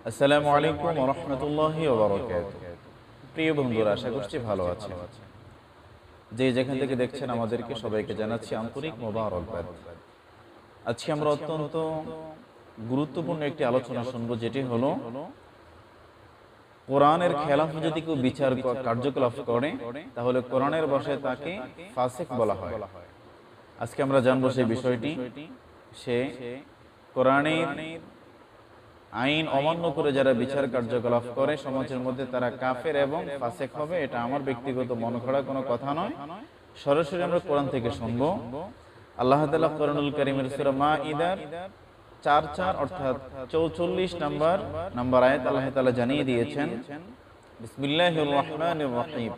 আসসালামু আলাইকুম ওয়া রাহমাতুল্লাহি ওয়া বারাকাতুহু। প্রিয় বন্ধুরা, আশা করছি ভালো আছেন। যে যেখান থেকে দেখছেন আমাদেরকে সবাইকে জানাচ্ছি আন্তরিক মোবারকবাদ। আজকে আমরা অত্যন্ত গুরুত্বপূর্ণ একটি আলোচনা শুনবো, যেটি হলো কোরআনের খেলাফ যদি কেউ বিচার কার্যকলাপ করে তাহলে কোরআনের ভাষায় তাকে ফাসিক বলা হয়। আজকে আমরা জানবো সেই বিষয়টি। সে কোরআনের আইন অমান্য করে যারা বিচার কার্যকলাপ করে সমাজের মধ্যে তারা কাফের এবং ফাসিক হবে। এটা আমার ব্যক্তিগত মন গড়া কোনো কথা নয়, সরাসরি আমরা কোরআন থেকে শুনবো। আল্লাহ তাআলা কোরআনুল কারীমের সূরা মাঈদার 4 অর্থাৎ 44 নম্বর আয়াত আল্লাহ তাআলা জানিয়ে দিয়েছেন, বিসমিল্লাহির রহমানির রহিম,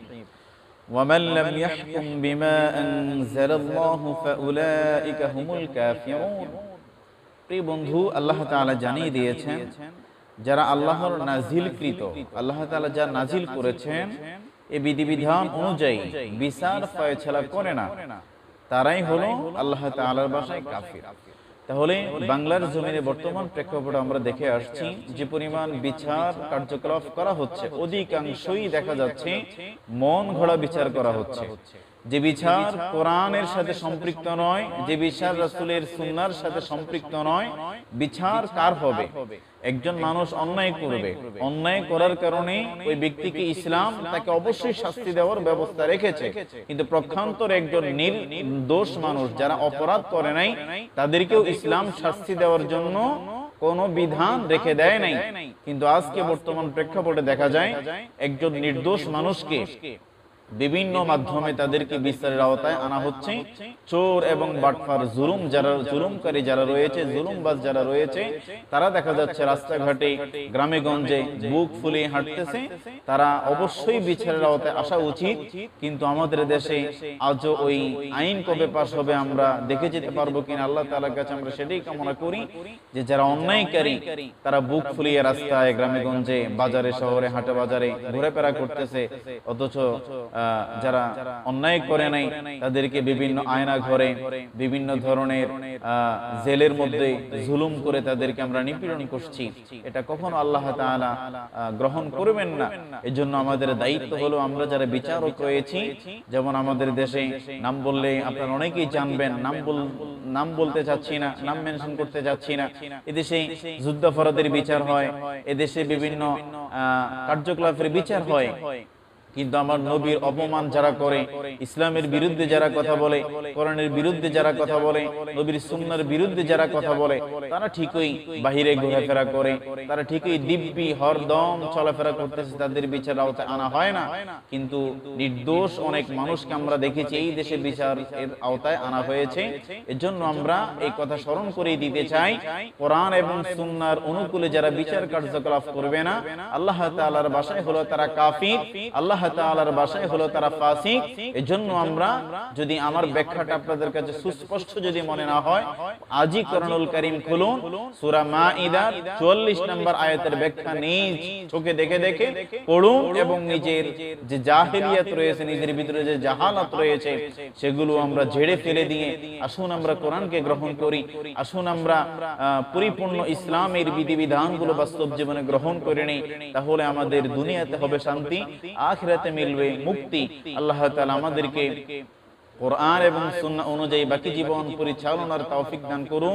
ওয়ামান লাম ইয়াহকুম বিমা আনজালাল্লাহু ফাউলাইকা হুমুল কাফিরুন। প্রিয় বন্ধু, আল্লাহ তাআলা জানিয়ে দিয়েছেন যারা আল্লাহর নাজিলকৃত, আল্লাহ তাআলা যা নাজিল করেছেন এই বিধিবিধান অনুযায়ী বিচার ফয়সালা করে না, তারাই হলো আল্লাহ তাআলার ভাষায় কাফির। তাহলে বাংলার জমিনে বর্তমান প্রেক্ষাপটে আমরা দেখে আসছি যে পরিমাণ বিচার কার্যকলাপ করা হচ্ছে, অধিকাংশই দেখা যাচ্ছে মন গড়া বিচার করা হচ্ছে। যে বিচার কোরআনের সাথে সম্পৃক্ত নয়, যে বিচার রাসূলের সুন্নাহর সাথে সম্পৃক্ত নয়, বিচার কার হবে? একজন মানুষ অন্যায় করবে, অন্যায় করার কারণে ওই ব্যক্তিকে ইসলাম তাকে অবশ্যই শাস্তি দেওয়ার ব্যবস্থা রেখেছে, কিন্তু পক্ষান্তরে একজন নির্দোষ মানুষ যারা অপরাধ করে নাই তাদেরকেও ইসলাম শাস্তি দেওয়ার জন্য কোনো বিধান রেখে দেয় নাই। কিন্তু আজকে বর্তমান প্রেক্ষাপটে দেখা যায় একজন নির্দোষ মানুষকে বিভিন্ন মাধ্যমে তাদেরকে বিচারের আওতায় আনা হচ্ছে। চোর এবং বাটপার জুলুমকারী যারা রয়েছে, জুলুমবাজ যারা রয়েছে, তারা দেখা যাচ্ছে রাস্তাঘাটে গ্রামে গঞ্জে বুক ফুলিয়ে হাঁটতেছে। তারা অবশ্যই বিচারের আওতায় আসা উচিত, কিন্তু আমাদের দেশে আজও ওই আইন কবে পাশ হবে আমরা দেখে যেতে পারবো কিনা আল্লাহ তাআলার কাছে আমরা সেটাই কামনা করি, যে যারা অন্যায়কারী তারা বুক ফুলিয়ে রাস্তায় গ্রামে গঞ্জে বাজারে শহরে হাটে বাজারে ঘোরাফেরা করতেছে, অথচ যারা অন্যায় করে নাই তাদেরকে বিভিন্ন আয়না ঘরে বিভিন্ন ধরনের জেলের মধ্যে জুলুম করে তাদেরকে আমরা নিপীড়ন করছি। এটা কখনো আল্লাহ তাআলা গ্রহণ করবেন না। এজন্য আমাদের দায়িত্ব হলো, আমরা যারা বিচারক রয়েছি, যেমন আমাদের দেশে নাম বললে আপনারা অনেকেই জানবেন, নাম বলতে চাচ্ছি না, নাম মেনশন করতে যাচ্ছি না, এদেশে যুদ্ধাপরাধের বিচার হয়, এদেশে বিভিন্ন কার্যকলাপের বিচার হয়। কিন্তু আমার নবীর অপমান যারা করে, ইসলামের বিরুদ্ধে যারা কথা বলে, কোরআনের বিরুদ্ধে যারা কথা বলে, নবীর সুন্নাহর বিরুদ্ধে যারা কথা বলে, তারা ঠিকই বাহিরে ঘোরাফেরা করে, তারা ঠিকই দিব্যি হরদম চলাফেরা করতেছে, তাদের বিচার আওতায় আনা হয় না। কিন্তু নির্দোষ অনেক মানুষকে আমরা দেখেছি এই দেশে বিচার এর আওতায় আনা হয়েছে। এজন্য আমরা এই কথা স্মরণ করেই দিতে চাই, কোরআন এবং সুন্নাহর অনুকূলে যারা বিচার কার্যকলাপ করবে না, আল্লাহ তাআলার ভাষায় হলো তারা কাফির, আল্লাহ তাআলার ভাষায় হলো তারা ফাসিক। এজন্য আমরা, যদি আমার ব্যাখ্যাটা আপনাদের কাছে সুস্পষ্ট যদি মনে না হয়, আজই কোরআনুল কারীম খুলুন, সূরা মাঈদার 44 নম্বর আয়াতের ব্যাখ্যা নিজ চোখে দেখে দেখে পড়ুন এবং নিজের যে জাহেলিয়াত রয়েছে, নিজের ভিতরে যে জাহালাত রয়েছে, সেগুলো আমরা ঝেড়ে ফেলে দিয়ে আসুন আমরা কোরআনকে গ্রহণ করি, আসুন আমরা পরিপূর্ণ ইসলামের বিধিবিধানগুলো বাস্তব জীবনে গ্রহণ করে নেই। তাহলে আমাদের দুনিয়াতে হবে শান্তি, আখিরাতে মিলবে মুক্তি। আল্লাহ তাআলা আমাদেরকে কোরআন এবং সুন্নাহ অনুযায়ী বাকি জীবন পরিচালনার তৌফিক দান করুন।